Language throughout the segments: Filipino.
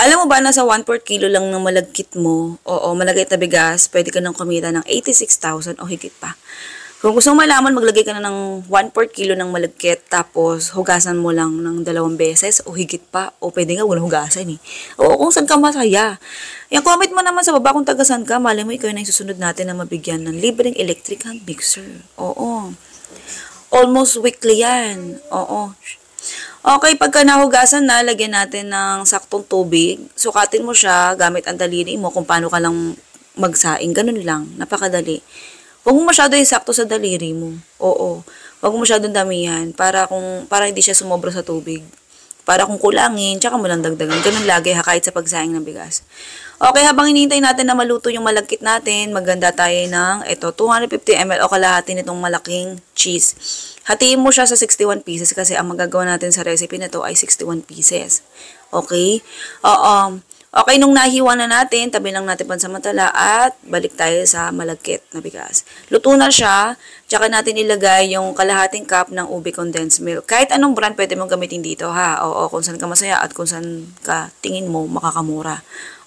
Alam mo ba, nasa 1/4 kilo lang ng malagkit mo, oo, malagkit na bigas, pwede ka nang kumita ng 86,000 o higit pa. Kung gusto mo malaman, maglagay ka na ng 1/4 kilo ng malagkit, tapos hugasan mo lang ng 2 beses o higit pa, o pwede nga walang hugasan eh. Oo, kung saan ka masaya. Yan, comment mo naman sa baba kung taga saan ka, malay mo ikaw na yung susunod natin na mabigyan ng libreng electric hand mixer. Oo. Almost weekly yan. Oo. Okay, pagka nahugasan na, lagyan natin ng saktong tubig. Sukatin mo siya gamit ang daliri mo kung paano ka lang magsaing. Ganun lang. Napakadali. Huwag mo masyado isakto sa daliri mo. Oo. Huwag mo masyadong damihan para hindi siya sumobra sa tubig. Para kung kulangin, tsaka mo lang dagdagan. Ganun lagi ha, kahit sa pagsaing ng bigas. Okay, habang hinihintay natin na maluto yung malagkit natin, maganda tayo ng 250 ml o kalahati nitong malaking cheese. Hatiin mo siya sa 61 pieces kasi ang magagawa natin sa recipe na to ay 61 pieces. Okay? Oo. Okay, nung nahiwa na natin, tabi lang natin pansamantala at balik tayo sa malagkit na bigas. Luto na siya, tsaka natin ilagay yung kalahating cup ng ube condensed milk. Kahit anong brand pwede mong gamitin dito ha. Oo, kung saan ka masaya at kung saan ka tingin mo makakamura.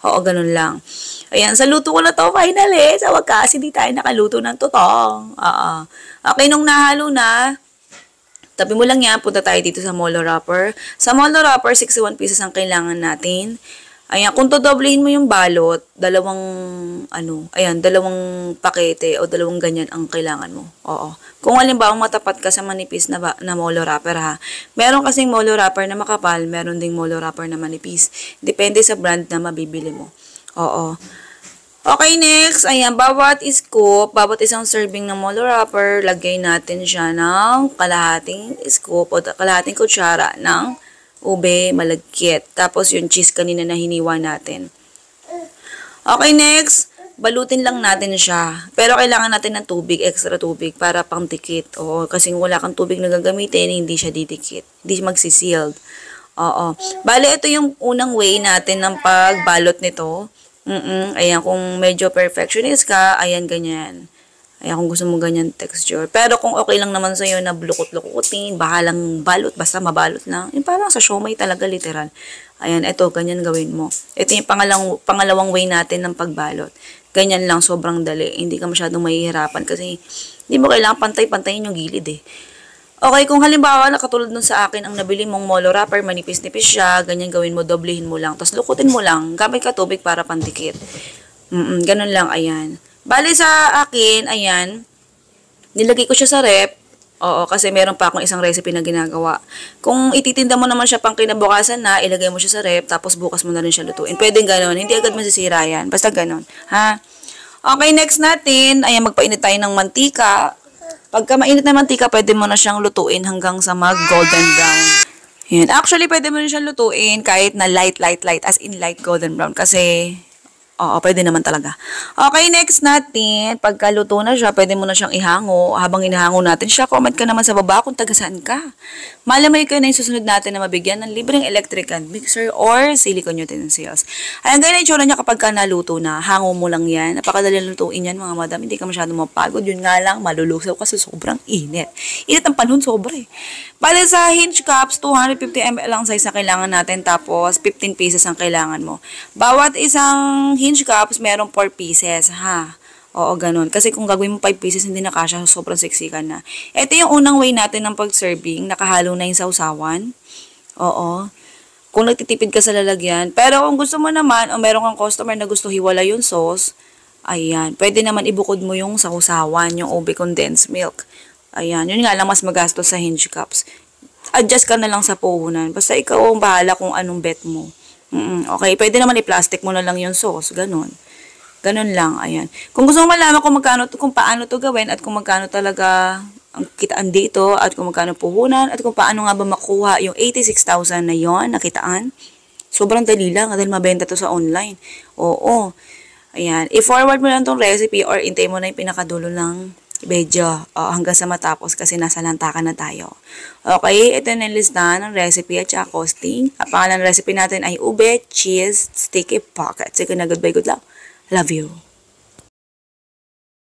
Oo, ganun lang. Ayan, sa luto ko na to, finally. Sa wakas, hindi tayo nakaluto ng totoo. Oo. Okay, nung nahalo na, tabi mo lang yan, punta tayo dito sa molo wrapper. Sa molo wrapper, 61 pieces ang kailangan natin. Ayan, kung dodoblehin mo yung balot, dalawang pakete o dalawang ganyan ang kailangan mo. Oo. Kung halimbawa matapat ka sa manipis na molo wrapper ha. Meron kasing molo wrapper na makapal, meron ding molo wrapper na manipis. Depende sa brand na mabibili mo. Oo. Okay, next. Ayan, bawat scoop, bawat isang serving ng molo wrapper, lagay natin siya ng kalahating scoop o kalahating kutsara ng ube, malagkit. Tapos yung cheese kanina na hiniwa natin. Okay, next. Balutin lang natin siya. Pero kailangan natin ng tubig, extra tubig, para pang dikit. Oo, kasi wala kang tubig na gagamitin, hindi siya didikit. Hindi siya magsisealed. Oo. Bale, ito yung unang way natin ng pagbalot nito. Ayan, kung medyo perfectionist ka, ayan, ganyan. Ayan, kung gusto mo ganyan texture. Pero kung okay lang naman sa'yo na lukot-lukutin, bahalang balot, basta mabalot lang. Yung parang sa siomai talaga, literal. Ayan, ito, ganyan gawin mo. Ito yung pangalawang way natin ng pagbalot. Ganyan lang, sobrang dali. Hindi ka masyadong mahihirapan kasi hindi mo kailangan pantay-pantayin yung gilid eh. Okay, kung halimbawa nakatulad nun sa akin, ang nabili mong molo wrapper, manipis-nipis siya, ganyan gawin mo, doblehin mo lang. Tapos lukutin mo lang, gamit ka tubig para pandikit. Ganun lang, ayan. Bali sa akin, ayan, nilagay ko siya sa rep. Oo, kasi meron pa akong isang recipe na ginagawa. Kung ititinda mo naman siya pang kinabukasan na, ilagay mo siya sa rep, tapos bukas mo na rin siya lutuin. Pwedeng gano'n, hindi agad masisira yan. Basta gano'n, ha? Okay, next natin, ayan, magpainit tayo ng mantika. Pagka mainit na mantika, pwede mo na siyang lutuin hanggang sa mag-golden brown. Yan. Actually, pwede mo rin siyang lutuin kahit na light, as in light golden brown. Kasi, oo, pwede naman talaga. Okay, next natin. Pagka luto na siya, pwede mo na siyang ihango. Habang inahango natin siya, comment ka naman sa baba kung taga saan ka. Malamay ka na yung susunod natin na mabigyan ng libreng electric hand mixer or silicone utensils. Ayan, ganyan yung itsura niya kapag ka naluto na. Hango mo lang yan. Napakadali lutuin yan, mga madam. Hindi ka masyadong mapagod. Yun nga lang, malulusaw kasi sobrang init. Init ang panahon, sobra eh. Bale sa hinge cups, 250 ml ang size na kailangan natin. Tapos, 15 pieces ang kailangan mo. Bawat isang hinge cups, merong 4 pieces, ha? Oo, ganun. Kasi kung gagawin mo 5 pieces, hindi na kasya, sobrang siksikan na. Ito yung unang way natin ng pag-serving. Nakahalo na yung sausawan. Oo. Kung nagtitipid ka sa lalagyan. Pero kung gusto mo naman, o meron kang customer na gusto hiwala yung sauce, ayan, pwede naman ibukod mo yung sausawan, yung ube condensed milk. Ayan, yun nga lang mas magastos sa hinge cups. Adjust ka na lang sa puhunan. Basta ikaw ang bahala kung anong bet mo. Okay, pwede naman i-plastic mo na lang yung sauce, ganun. Ganun lang, ayan. Kung gusto mo malaman kung paano to gawin at kung magkano talaga ang kitaan dito at kung magkano puhunan at kung paano nga ba makuha yung 86,000 na yon nakitaan, sobrang dali lang dahil mabenta to sa online. Oo. Ayan, i-forward mo lang tong recipe or intay mo na yung pinakadulo ng video hanggang sa matapos kasi nasa lantakan na tayo. Okay, ito na yung listahan ng recipe at saka costing. Ang pangalan ng recipe natin ay ube, cheese, sticky pocket. Sige na, goodbye, good luck. Love you.